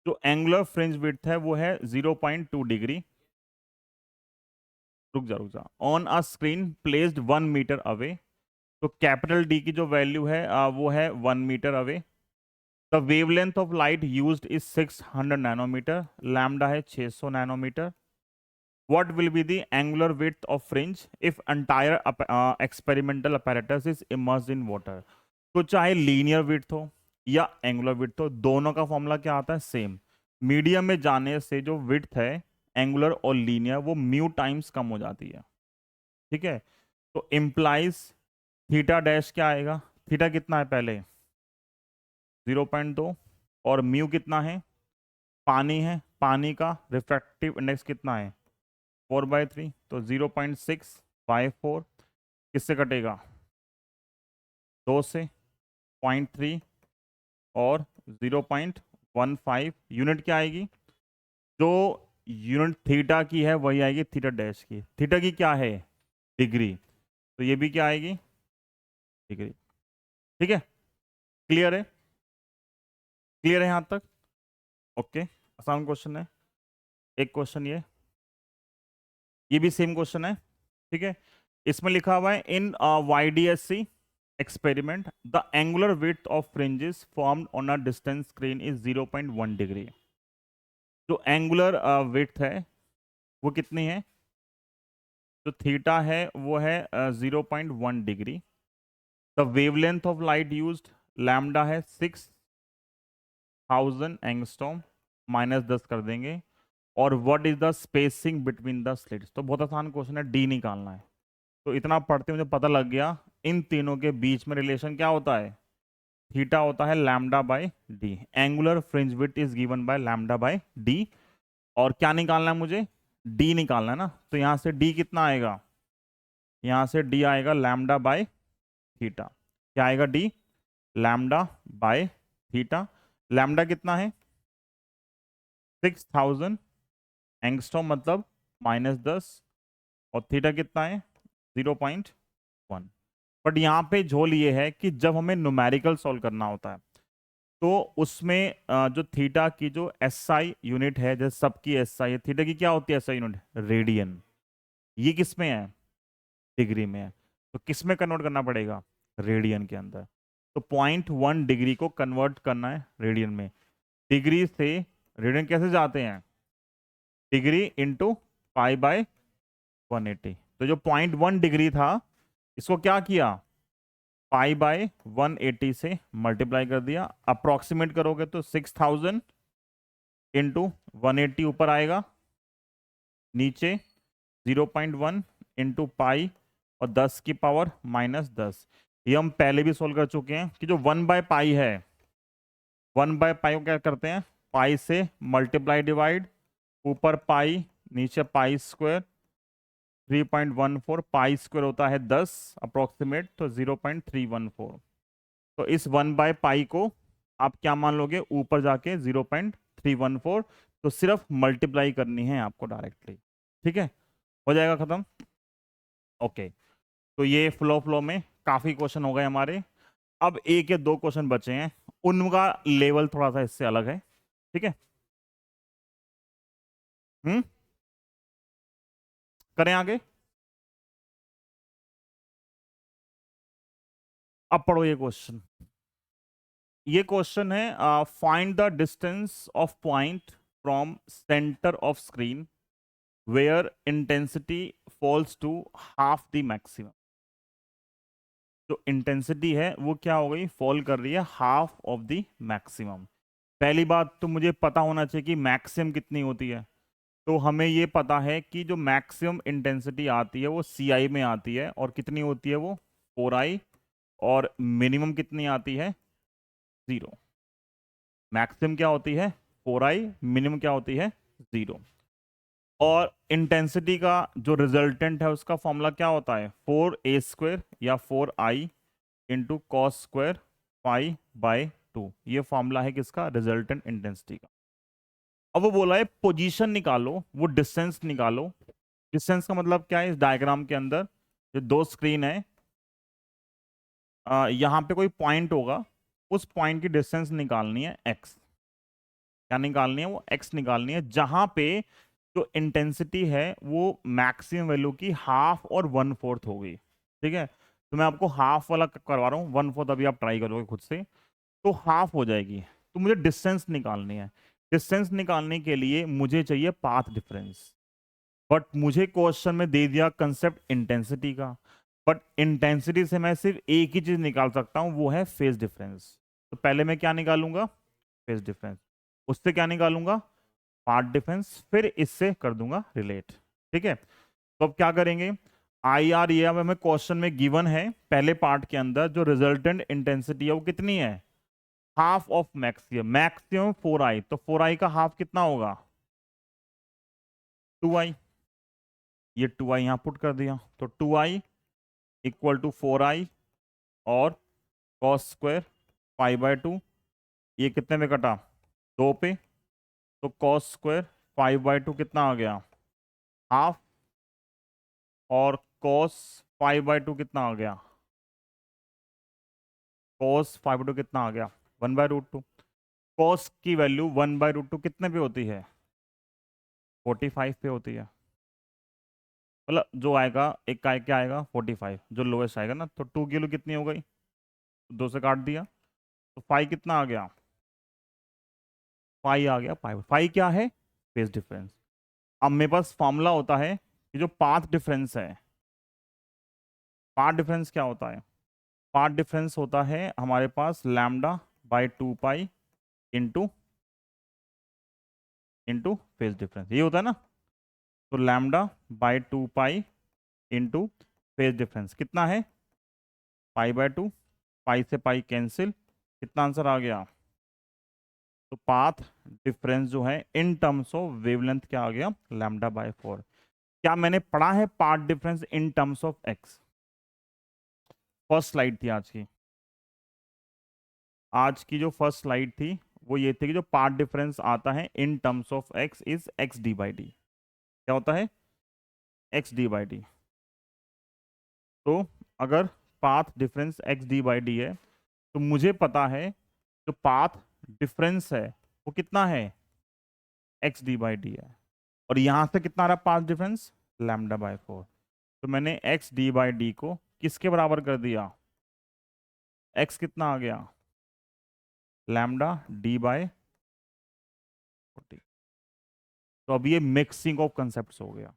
जो एंगुलर फ्रिंज विड्थ है वो है 0.2 डिग्री। रुक जा on a screen placed 1 metre away. तो कैपिटल डी की जो वैल्यू है वो है 1 metre away. The wavelength of light used is 600 nanometre, lambda है 600 nanometre. What will be the angular width of fringe if entire experimental apparatus is immersed in water? तो चाहे लीनियर विड्थ हो या एंगुलर विड्थ हो, दोनों का फॉर्मूला क्या आता है? सेम। मीडियम में जाने से जो विड्थ है एंगुलर और लीनियर वो म्यू टाइम्स कम हो जाती है। ठीक है, तो इम्प्लाइज थीटा डैश क्या आएगा? थीटा कितना है पहले? 0.2। और म्यू कितना है? पानी है, पानी का रिफ्रैक्टिव इंडेक्स कितना है? 4/3। तो 0.6/4 किससे कटेगा? 2 से, 0.3 और 0.15। यूनिट क्या आएगी? जो यूनिट थीटा की है वही आएगी थीटा डैश की। थीटा की क्या है? डिग्री। तो ये भी क्या आएगी? डिग्री। ठीक है, क्लियर है? क्लियर है यहां तक? ओके, आसान क्वेश्चन है। एक क्वेश्चन ये भी सेम क्वेश्चन है। ठीक है, इसमें लिखा हुआ है इन YDSC experiment the angular width of fringes formed on a distance screen is 0.1 degree. जो एंगुलर विड्थ है वो कितनी है? जो थीटा है वो है 0.1 degree. The wavelength of light used lambda है 6000 एंगस्ट्रॉम, -10 कर देंगे। और what is the spacing between the slits? तो बहुत आसान क्वेश्चन है, डी निकालना है। तो इतना पढ़ते मुझे पता लग गया इन तीनों के बीच में रिलेशन क्या होता है? थीटा होता है lambda by D. Angular fringe width is given by lambda by D. और क्या निकालना है मुझे? डी निकालना है ना। तो यहां से डी कितना आएगा? यहां से डी आएगा लैम्डा बाय थीटा। क्या आएगा? D lambda by theta. Lambda कितना है? 6000 एंगस्ट्रॉम मतलब -10। और थीटा कितना है? 0.1। बट यहाँ पे झोल ये है कि जब हमें न्यूमेरिकल सॉल्व करना होता है तो उसमें जो थीटा की जो एसआई यूनिट है, जैसे सबकी एसआई है, थीटा की क्या होती है एसआई यूनिट? रेडियन। ये किस में है? डिग्री में है। तो किस में कन्वर्ट करना पड़ेगा? रेडियन के अंदर। तो 0.1 डिग्री को कन्वर्ट करना है रेडियन में। डिग्री से रेडियन कैसे जाते हैं? Degree into π/180। तो जो 0.1 डिग्री था इसको क्या किया? π/180 से मल्टीप्लाई कर दिया। अप्रोक्सीमेट करोगे तो 6000 इंटू 180 ऊपर आएगा, नीचे 0.1 इंटू पाई और 10 की पावर -10। ये हम पहले भी सोल्व कर चुके हैं कि जो 1/π है, 1/π को क्या करते हैं? पाई से मल्टीप्लाई डिवाइड, ऊपर पाई नीचे पाई स्क्वायर। 3.14 पाई स्क्वायर होता है 10 अप्रोक्सीमेट, तो 0.314। तो इस 1/π को आप क्या मान लोगे? ऊपर जाके 0.314। तो सिर्फ मल्टीप्लाई करनी है आपको डायरेक्टली। ठीक है, हो जाएगा खत्म। ओके, तो ये फ्लो में काफी क्वेश्चन हो गए हमारे। अब एक या दो क्वेश्चन बचे हैं, उनका लेवल थोड़ा सा इससे अलग है। ठीक है, हम्म, करें आगे। अब पढ़ो ये क्वेश्चन। ये क्वेश्चन है find the distance of point from centre of screen where intensity falls to half the maximum. जो इंटेंसिटी है वो क्या हो गई? फॉल कर रही है हाफ ऑफ द मैक्सिमम। पहली बात तो मुझे पता होना चाहिए कि मैक्सिमम कितनी होती है। तो हमें ये पता है कि जो मैक्सिमम इंटेंसिटी आती है वो CI में आती है, और कितनी होती है वो? 4I। और मिनिमम कितनी आती है? 0। मैक्सिमम क्या होती है? 4I। मिनिमम क्या होती है? 0। और इंटेंसिटी का जो रिजल्टेंट है उसका फॉर्मूला क्या होता है? 4A² या 4I इंटू कॉस स्क्वायर π/2। ये फॉर्मूला है किसका? रिजल्टेंट इंटेंसिटी का। अब वो बोला है पोजीशन निकालो, वो डिस्टेंस निकालो। डिस्टेंस का मतलब क्या है? इस डायग्राम के अंदर जो दो स्क्रीन है, यहाँ पे कोई पॉइंट होगा, उस पॉइंट की डिस्टेंस निकालनी है x। क्या निकालनी है? वो एक्स निकालनी है, जहां पे जो इंटेंसिटी है वो मैक्सिमम वैल्यू की हाफ और वन फोर्थ होगी। ठीक है, तो मैं आपको हाफ वाला करवा रहा हूँ, वन फोर्थ अभी आप ट्राई करोगे खुद से तो हाफ हो जाएगी। तो मुझे डिस्टेंस निकालनी है। डिस्टेंस निकालने के लिए मुझे चाहिए पाथ डिफरेंस, बट मुझे क्वेश्चन में दे दिया कंसेप्ट इंटेंसिटी का। बट इंटेंसिटी से मैं सिर्फ एक ही चीज निकाल सकता हूं, वो है फेज डिफरेंस। तो पहले मैं क्या निकालूंगा? Phase difference. उससे क्या निकालूंगा? Path difference. फिर इससे कर दूंगा रिलेट। ठीक है, तो अब क्या करेंगे? आई आर ये अब हमें क्वेश्चन में गिवन है, पहले पार्ट के अंदर जो रिजल्टेंट इंटेंसिटी है वो कितनी है? Half of maximum. Maximum 4i, तो 4i का हाफ कितना होगा? 2i। ये 2i यहां पुट कर दिया, तो 2i इक्वल टू 4i और कॉस स्क्वायर पाई बाय 2। ये कितने में कटा? 2 पे। तो कॉस स्क्वायर 5/2 कितना आ गया? हाफ। और कॉस 5/2 कितना आ गया? कॉस 5/2 कितना आ गया? 1/√2। कॉस की वैल्यू 1/√2 कितने पे होती है? 45 पे होती है। मतलब जो आएगा एक का क्या आएगा? 45, जो लोएस्ट आएगा ना। तो 2 किलो कितनी हो गई? 2 से काट दिया, तो 5 कितना आ गया? 5 आ गया। 5 क्या है? Phase difference. अब मेरे पास फॉर्मूला होता है कि जो पाथ डिफरेंस है, पाथ डिफरेंस क्या होता है? पाथ डिफरेंस होता है हमारे पास lambda by 2 pi into into phase difference, ये होता है ना। तो lambda by 2 pi into phase difference कितना है? पाई/2। पाई से पाई कैंसिल, कितना आंसर आ गया? तो पाथ डिफरेंस जो है इन टर्म्स ऑफ वेवलेंथ क्या आ गया? λ/4। क्या मैंने पढ़ा है path difference in terms of x? First slide थी आज की। आज की जो फर्स्ट स्लाइड थी वो ये थी कि जो पाथ डिफरेंस आता है in terms of x is x D by D. क्या होता है? X D by D. तो अगर path difference x D by D है, तो मुझे पता है जो पाथ डिफरेंस है वो कितना है? एक्स डी बाई डी है। और यहां से कितना आ रहा है पाथ डिफरेंस? λ/4। तो मैंने एक्स डी बाई डी को किसके बराबर कर दिया? एक्स कितना आ गया? λ/d/40। तो अब ये मिक्सिंग ऑफ कंसेप्ट हो गया।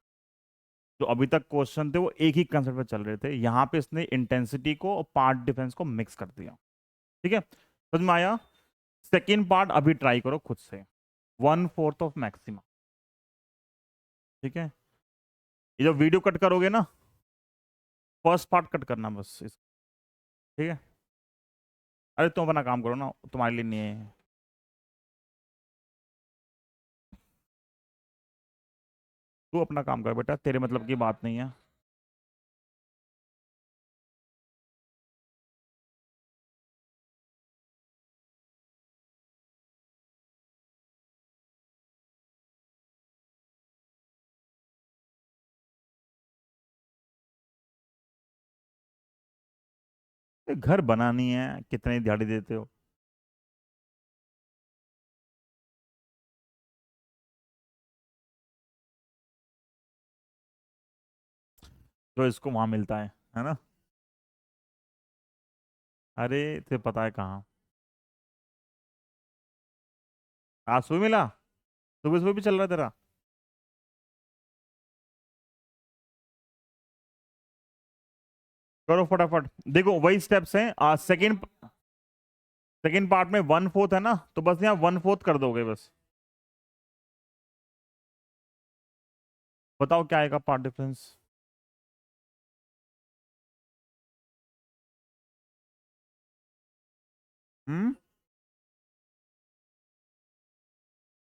जो अभी तक क्वेश्चन थे वो एक ही कंसेप्ट पे चल रहे थे, यहां पे इसने इंटेंसिटी को और पार्ट डिफरेंस को मिक्स कर दिया। ठीक है, समझ में आया? सेकेंड पार्ट अभी ट्राई करो खुद से, 1/4 ऑफ मैक्सिमम। ठीक है, ये जो वीडियो कट करोगे ना, फर्स्ट पार्ट कट करना बस ठीक है। अरे तुम अपना काम करो ना, तुम्हारे लिए नहीं है। तू अपना काम कर बेटा, तेरे मतलब की बात नहीं है। घर बनानी है, कितनी दिहाड़ी देते हो? जो इसको वहां मिलता है ना। अरे तुझे पता है कहाँ? आज सुबह मिला? सुबह सुबह भी चल रहा है तेरा? करो फटाफट। देखो वही स्टेप्स हैं। सेकंड पार्ट में 1/4 है ना, तो बस यहाँ 1/4 कर दोगे बस। बताओ क्या आएगा पार्ट डिफरेंस? हम्म,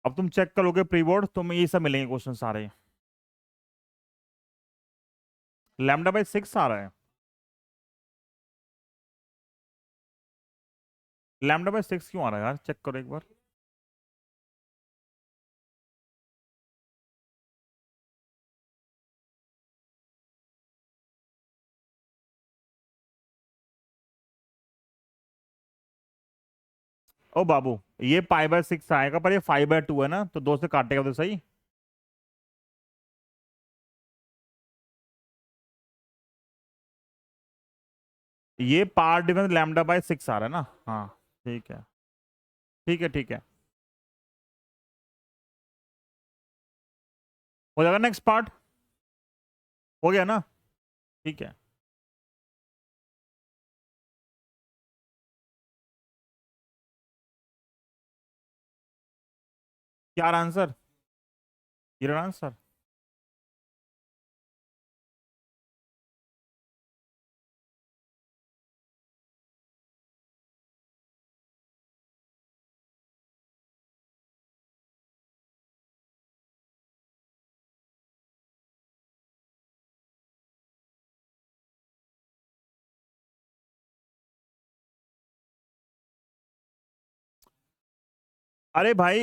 अब तुम चेक करोगे प्री बोर्ड, तुम्हें ये सब मिलेंगे क्वेश्चन सारे। λ/6 आ रहा है। λ/6 क्यों आ रहा है यार? चेक करो एक बार। ओ बाबू, ये π/6 आएगा, पर ये 5/2 है ना, तो 2 से काटेगा तो सही। ये पार्ट डिफरेंस λ/6 आ रहा है ना। हाँ ठीक है, ठीक है, ठीक है। हो जाएगा नेक्स्ट पार्ट। हो गया ना। ठीक है। क्या आंसर? ये आंसर। अरे भाई,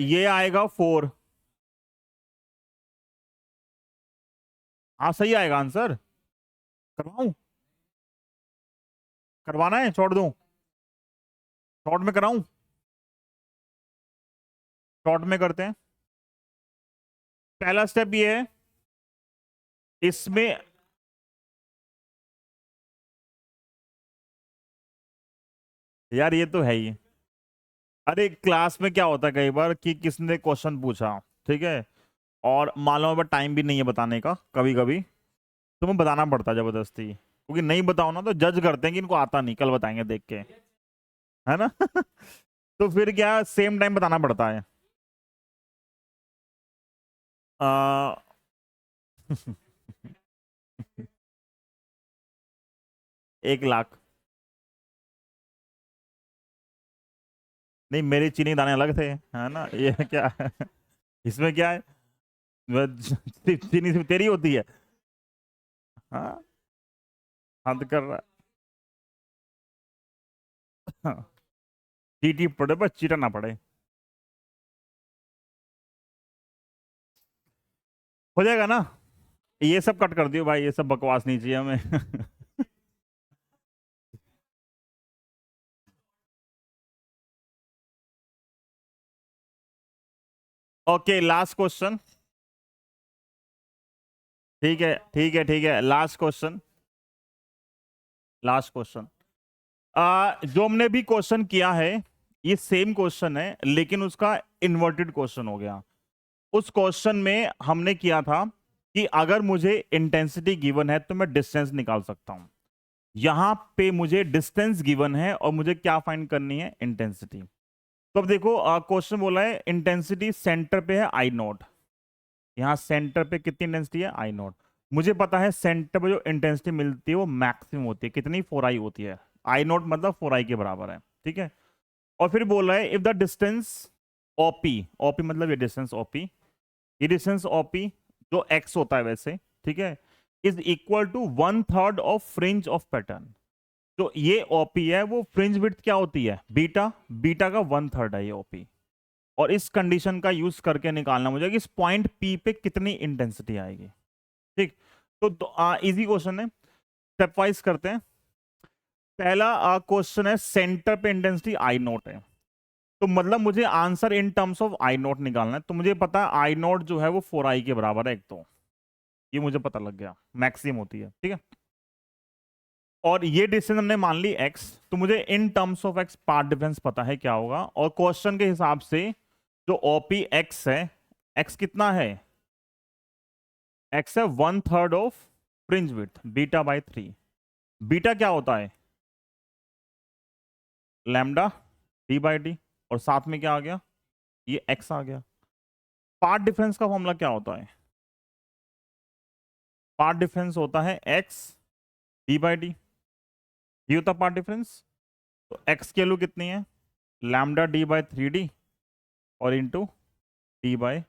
ये आएगा 4। हाँ सही आएगा आंसर। करवाऊं? करवाना है, छोड़ दूं? शॉर्ट में कराऊं? शॉर्ट में करते हैं। पहला स्टेप ये है, इसमें यार ये तो है ही। अरे क्लास में क्या होता है कई बार कि किसने क्वेश्चन पूछा, ठीक है, और मालूम है टाइम भी नहीं है बताने का, कभी कभी तुम्हें बताना पड़ता है जबरदस्ती, क्योंकि नहीं बताओ ना तो जज करते हैं कि इनको आता नहीं, कल बताएंगे देख के, है ना। तो फिर क्या, सेम टाइम बताना पड़ता है। आ, 1 लाख। नहीं, मेरी चीनी के दाने अलग थे, है ना, ये क्या है? इसमें क्या है? चीनी सिर्फ तेरी होती है। हाँ, हद कर रहा है। हाँ, चीटी पड़े पर चीटा ना पड़े। हो जाएगा ना। ये सब कट कर दियो भाई, ये सब बकवास नहीं चाहिए हमें। Okay, last question. ठीक है, ठीक है, ठीक है, लास्ट क्वेश्चन। Last question. जो हमने भी क्वेश्चन किया है, ये सेम क्वेश्चन है, लेकिन उसका इन्वर्टेड क्वेश्चन हो गया। उस क्वेश्चन में हमने किया था कि अगर मुझे इंटेंसिटी गिवन है तो मैं डिस्टेंस निकाल सकता हूं। यहां पे मुझे डिस्टेंस गिवन है और मुझे क्या फाइंड करनी है? इंटेंसिटी। तो अब देखो, क्वेश्चन बोला है इंटेंसिटी सेंटर पे है I0। यहाँ सेंटर पे कितनी इंटेंसिटी है? I0। मुझे पता है सेंटर पे जो इंटेंसिटी मिलती है वो मैक्सिमम होती है, कितनी? 4I होती है। I0 मतलब 4I के बराबर है, ठीक है। और फिर बोला है if the distance OP, OP मतलब ये डिस्टेंस OP, ये डिस्टेंस OP जो x होता है वैसे, ठीक है, is equal to 1/3 of fringe of pattern. जो ये OP है वो फ्रिंज विड्थ क्या होती है? बीटा। बीटा का 1/3 है ये OP। और इस कंडीशन का यूज करके निकालना मुझे कि इस पॉइंट P पे कितनी इंटेंसिटी आएगी। ठीक। तो इजी क्वेश्चन है, स्टेप वाइज करते हैं। पहला क्वेश्चन है, सेंटर पे इंटेंसिटी I0 है, तो मतलब मुझे answer in terms of I0 निकालना है। तो मुझे पता है I0 जो है वो 4I के बराबर है, एक तो ये मुझे पता लग गया, मैक्सिमम होती है, ठीक है। और ये डिस्टेंस हमने मान ली x, तो मुझे in terms of x path difference पता है क्या होगा, और क्वेश्चन के हिसाब से जो OP x है, x कितना है? x है 1/3 ऑफ फ्रिंज विड्थ β/3। बीटा क्या होता है? Lambda d/d। और साथ में क्या आ गया? ये x आ गया। पार्ट डिफरेंस का फॉर्मूला क्या होता है? पार्ट डिफरेंस होता है x d/d। ये होता पार्ट डिफरेंस। तो x की वैल्यू कितनी है? लैम्डा d/3d और इंटू d/d।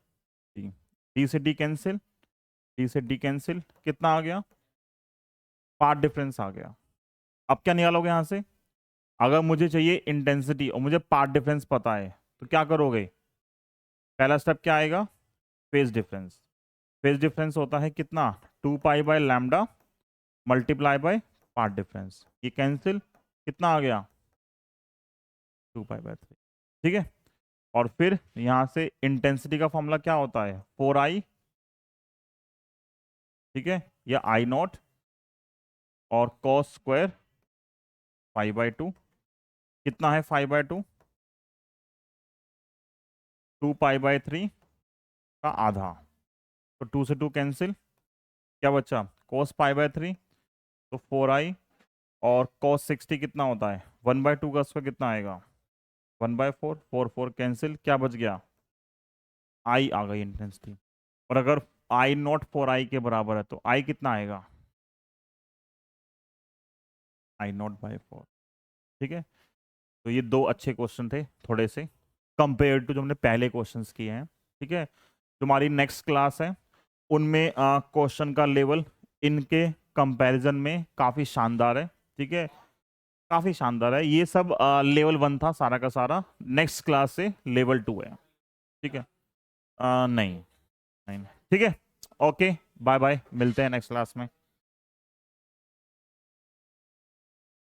d से d कैंसिल, d से d कैंसिल, कितना आ गया? पार्ट डिफरेंस आ गया। अब क्या निकालोगे यहां से? अगर मुझे चाहिए इंटेंसिटी और मुझे पार्ट डिफरेंस पता है, तो क्या करोगे? पहला स्टेप क्या आएगा? Phase difference. फेज डिफरेंस होता है कितना? 2π/λ मल्टीप्लाई बाय पार्ट डिफरेंस। ये कैंसिल, कितना आ गया? 2π/3, ठीक है। और फिर यहां से इंटेंसिटी का फॉर्मूला क्या होता है, 4i, ठीक है, या I0 और cos स्क्वायर 5/2, कितना है 5/2, 2π/3 का आधा, तो 2 से 2 कैंसिल, क्या बचा cos π/3, तो 4i, और cos 60 कितना होता है 1/2 का स्क्वायर कितना आएगा 1/4, 4 कैंसिल, क्या बच गया, आई आ गई इंटेंसिटी। और अगर I0 4i के बराबर है तो आई कितना आएगा I0/4, ठीक है। तो ये दो अच्छे क्वेश्चन थे थोड़े से कंपेयर टू जो हमने पहले क्वेश्चंस किए हैं, ठीक है। तुम्हारी नेक्स्ट क्लास है, उनमें क्वेश्चन का लेवल इनके कंपैरिजन में काफ़ी शानदार है, ठीक है, काफ़ी शानदार है। ये सब लेवल 1 था सारा का सारा, नेक्स्ट क्लास से लेवल 2 है, ठीक है। नहीं नहीं, ठीक है, ओके, बाय बाय, मिलते हैं नेक्स्ट क्लास में।